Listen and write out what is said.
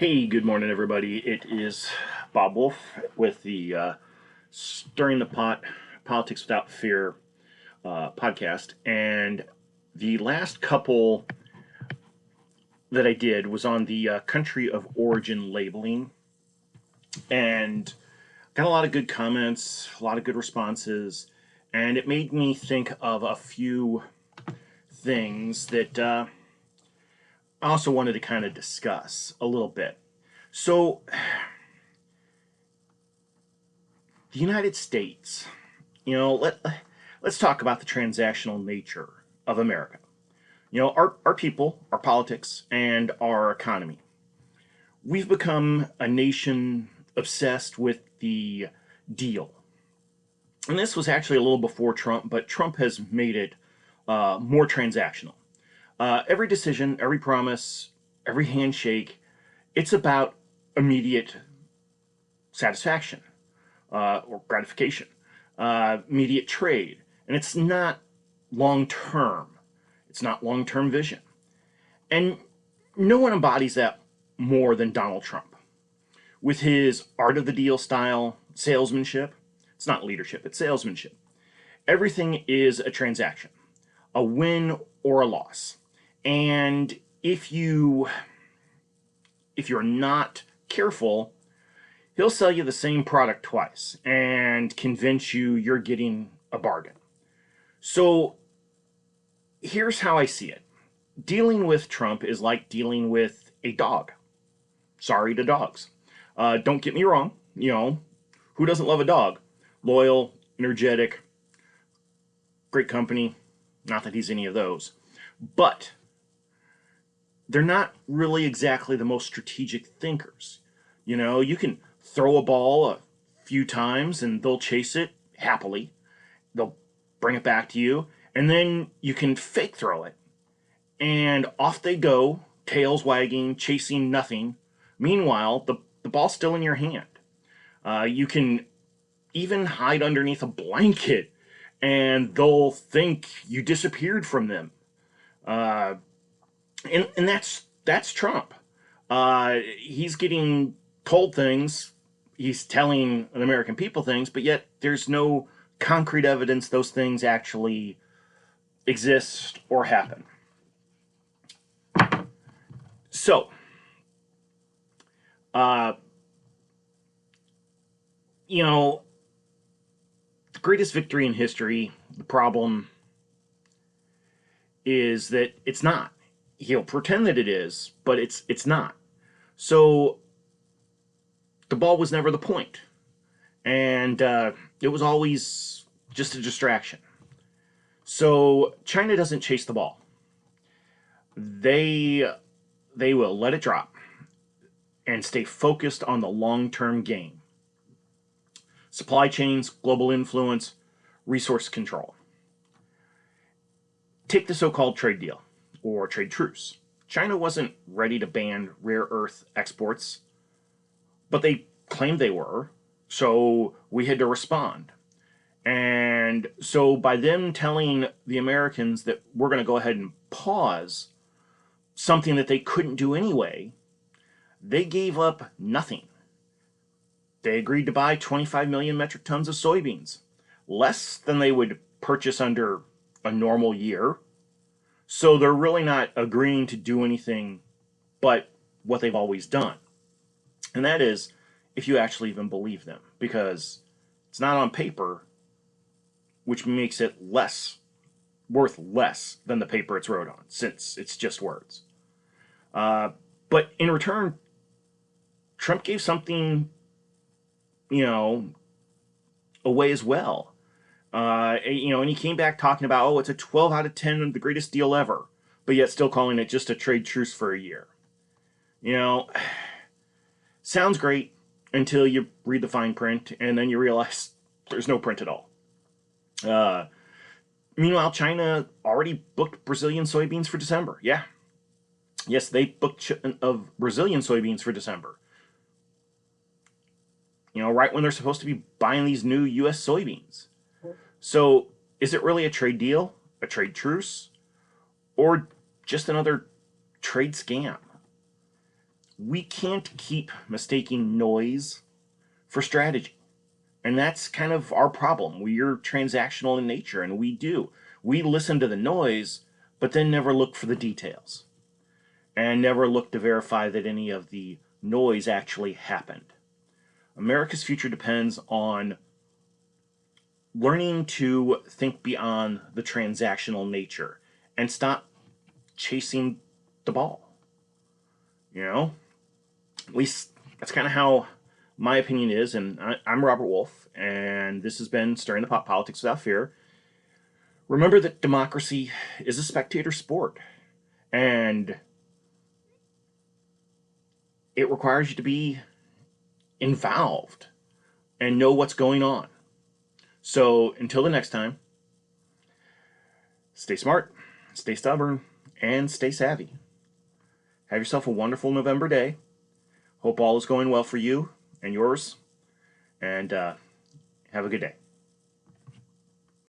Hey, good morning, everybody. It is Bob Wolf with the Stirring the Pot Politics Without Fear podcast. And the last couple that I did was on the country of origin labeling. And got a lot of good comments, a lot of good responses. And it made me think of a few things that I also wanted to kind of discuss a little bit. So, the United States, let's talk about the transactional nature of America. Our people, our politics, and our economy. We've become a nation obsessed with the deal. And this was actually a little before Trump, but Trump has made it more transactional. Every decision, every promise, every handshake, it's about immediate satisfaction or gratification, immediate trade. And it's not long term. It's not long term vision. And no one embodies that more than Donald Trump. With his art of the deal style, salesmanship, it's not leadership, it's salesmanship. Everything is a transaction, a win or a loss. And if you're not careful, he'll sell you the same product twice and convince you you're getting a bargain. So here's how I see it. Dealing with Trump is like dealing with a dog. Sorry to dogs. Don't get me wrong. Who doesn't love a dog? Loyal, energetic, great company. Not that he's any of those. But they're not really exactly the most strategic thinkers. You can throw a ball a few times and they'll chase it happily. They'll bring it back to you. And then you can fake throw it. And off they go, tails wagging, chasing nothing. Meanwhile, the ball's still in your hand. You can even hide underneath a blanket and they'll think you disappeared from them. And that's Trump. He's getting told things, he's telling the American people things, but yet there's no concrete evidence those things actually exist or happen. So, the greatest victory in history, the problem is that it's not. He'll pretend that it is, but it's not. So the ball was never the point, and it was always just a distraction. So China doesn't chase the ball. They will let it drop and stay focused on the long-term game. Supply chains, global influence, resource control. Take the so-called trade deal or trade truce. China wasn't ready to ban rare earth exports, but they claimed they were, so we had to respond. And so by them telling the Americans that we're going to go ahead and pause something that they couldn't do anyway, they gave up nothing. They agreed to buy 25 million metric tons of soybeans, less than they would purchase under a normal year. So they're really not agreeing to do anything but what they've always done. And that is, if you actually even believe them, because it's not on paper, which makes it worth less than the paper it's wrote on, since it's just words. But in return, Trump gave something, away as well. And he came back talking about, it's a 12 out of 10, the greatest deal ever, but yet still calling it just a trade truce for a year. Sounds great until you read the fine print, and then you realize there's no print at all. Meanwhile, China already booked Brazilian soybeans for December. Yeah. Yes, they booked shipment of Brazilian soybeans for December. Right when they're supposed to be buying these new U.S. soybeans. So, is it really a trade deal, a trade truce, or just another trade scam? we can't keep mistaking noise for strategy. And that's kind of our problem. We're transactional in nature, and we do. We listen to the noise, but then never look for the details and never look to verify that any of the noise actually happened. America's future depends on learning to think beyond the transactional nature and stop chasing the ball. You know, at least that's kind of how my opinion is. And I'm Robert Wolf, and this has been Stirring the Pot Politics Without Fear. Remember that democracy is a spectator sport, and it requires you to be involved and know what's going on. So until the next time, stay smart, stay stubborn, and stay savvy. Have yourself a wonderful November day. Hope all is going well for you and yours, and have a good day.